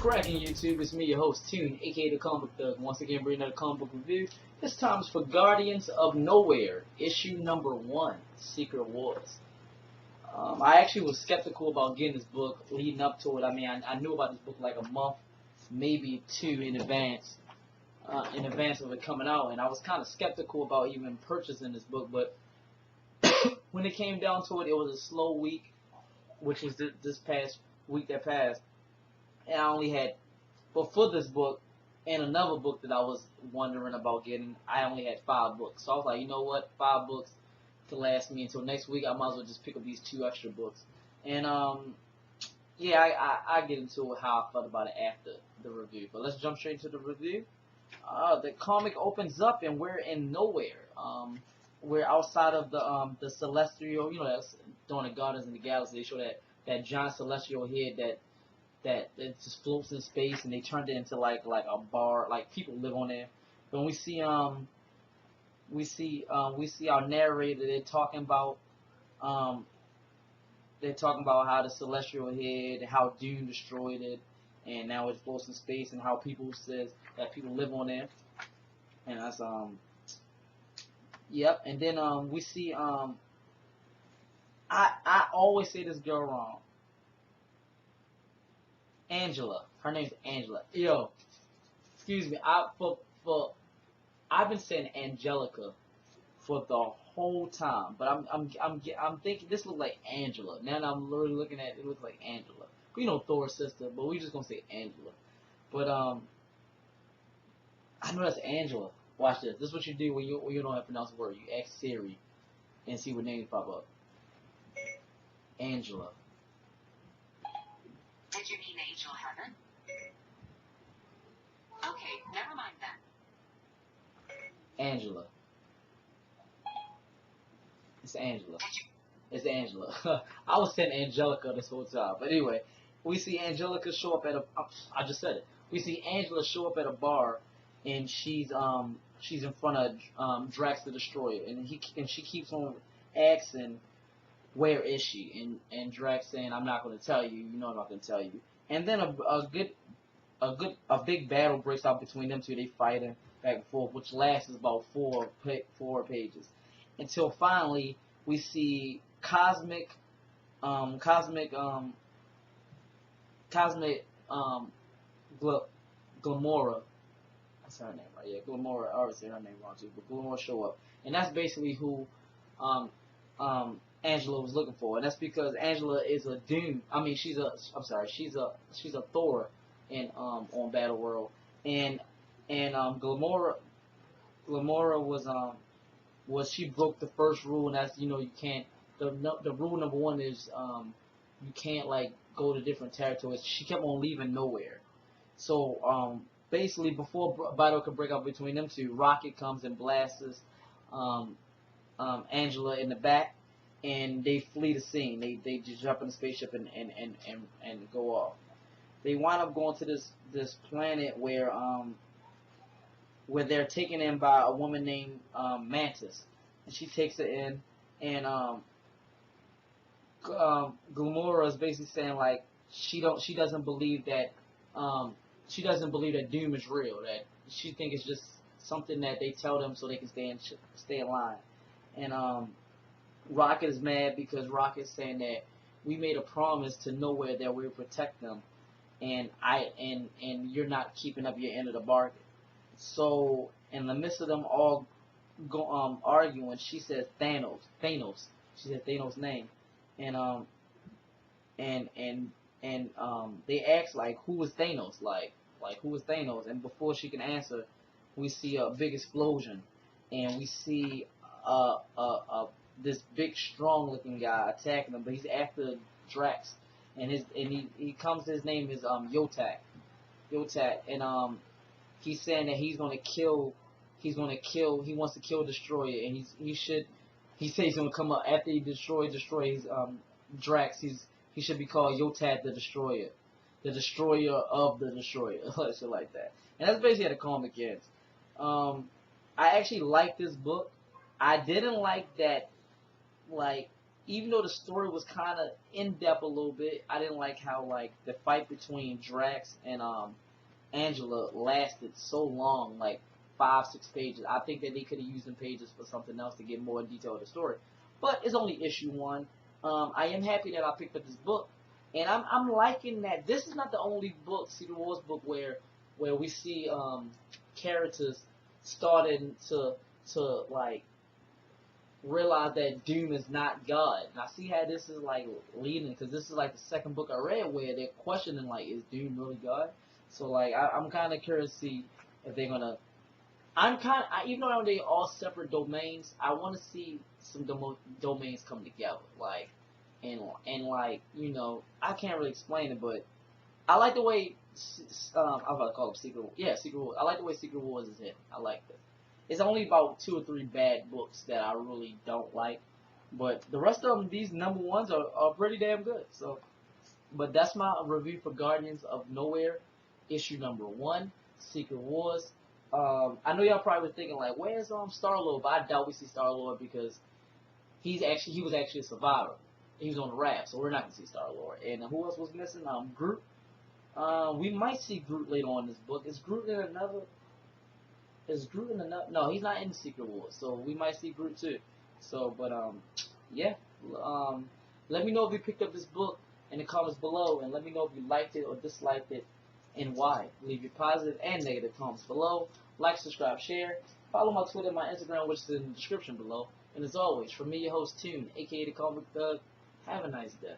cracking YouTube? It's me, your host, Toon, aka the Comic Book Thug. Once again, bringing another comic book review. This time is for Guardians of Knowhere, issue number 1, Secret Wars. I actually was skeptical about getting this book leading up to it. I mean, I knew about this book like a month, maybe 2 in advance of it coming out, and I was kind of skeptical about even purchasing this book. But when it came down to it, it was a slow week, which was this past week that passed. And I only had, but for this book and another book that I was wondering about getting, I only had 5 books. So I was like, you know what, 5 books to last me until next week. I might as well just pick up these 2 extra books. And yeah, I get into how I felt about it after the review. But let's jump straight into the review. The comic opens up and we're in Knowhere. We're outside of the celestial, you know, that's during the Guardians of the Galaxy. They show that giant celestial head that it just floats in space, and they turned it into like a bar, like people live on there. But we see our narrator. They're talking about how the celestial head, how Doom destroyed it, and now it floats in space, and how people says that people live on there. And that's yep. And then we see I always say this girl wrong. Angela. Her name's Angela. Yo, excuse me. I've been saying Angelica for the whole time, but I'm thinking this looks like Angela. Now that I'm literally looking at it, it looks like Angela. You know, Thor's sister, but we just gonna say Angela. But I know that's Angela. Watch this. This is what you do when you don't have to pronounce a word. You ask Siri and see what names pop up. Angela. Did you mean Angel Heaven? Okay, never mind then. Angela. It's Angela. It's Angela. I was saying Angelica this whole time. But anyway, we see Angelica show up at a. I just said it. We see Angela show up at a bar, and she's in front of Drax the Destroyer, and she keeps on asking, where is she? And Drax saying, I'm not going to tell you. You know I'm not going to tell you. And then a big battle breaks out between them two. They fighting back and forth, which lasts about four pages, until finally we see Cosmic Gamora. That's her name, right? Yeah, Gamora. I already said her name wrong too, but Gamora show up, and that's basically who Angela was looking for, and that's because Angela is a Doom. I mean, she's a Thor in on Battle World, and Gamora was she broke the first rule, and that's, you know, you can't, the rule number 1 is you can't like go to different territories. She kept on leaving Knowhere, so basically before battle could break out between them two, Rocket comes and blasts Angela in the back, and they flee the scene. They just jump in the spaceship and go off. They wind up going to this planet where they're taken in by a woman named Mantis, and she takes it in, and Gamora is basically saying like she doesn't believe that Doom is real. That she thinks it's just something that they tell them so they can stay in line. And Rocket is mad because Rocket's saying that we made a promise to Knowhere that we would protect them, and you're not keeping up your end of the bargain. So in the midst of them all arguing, she says Thanos. She said Thanos' name, and they ask like, who is Thanos? Like who is Thanos? And before she can answer, we see a big explosion, and we see this big, strong-looking guy attacking him, but he's after Drax, and he comes. His name is Yotak, and he's saying that he wants to kill Destroyer, and he says he's gonna come up after he destroys Drax. He should be called Yotak the Destroyer, the Destroyer of the Destroyer, shit like that. And that's basically how the comic ends. I actually like this book. I didn't like that, like, even though the story was kind of in depth a little bit, I didn't like how like the fight between Drax and Angela lasted so long, like 5, 6 pages. I think that they could have used them pages for something else to get more in detail of the story. But it's only issue 1. I am happy that I picked up this book, and I'm liking that. This is not the only book, Secret Wars book, where we see characters starting to like realize that Doom is not God. And I see how this is like leading, because this is like the second book I read where they're questioning like, is Doom really God? So like I'm kind of curious to see if they're gonna. Even though they all separate domains, I want to see some domains come together, like and like I can't really explain it, but I like the way I'm about to call them Secret Wars. I like the way Secret Wars is in. I like this. It's only about 2 or 3 bad books that I really don't like, but the rest of them, these number ones are pretty damn good. So, but that's my review for Guardians of Nowhere, issue number 1, Secret Wars. I know y'all probably thinking like, where's Star Lord? But I doubt we see Star Lord because he was actually a survivor. He was on the raft, so we're not gonna see Star Lord. And who else was missing? Groot. We might see Groot later on in this book. Is Groot in another? Is Groot in another? No, he's not in Secret Wars, so we might see Groot too. So, but yeah. Let me know if you picked up this book in the comments below, and let me know if you liked it or disliked it, and why. Leave your positive and negative comments below. Like, subscribe, share. Follow my Twitter and my Instagram, which is in the description below. And as always, from me, your host, Toon, aka the Comic Thug, have a nice day.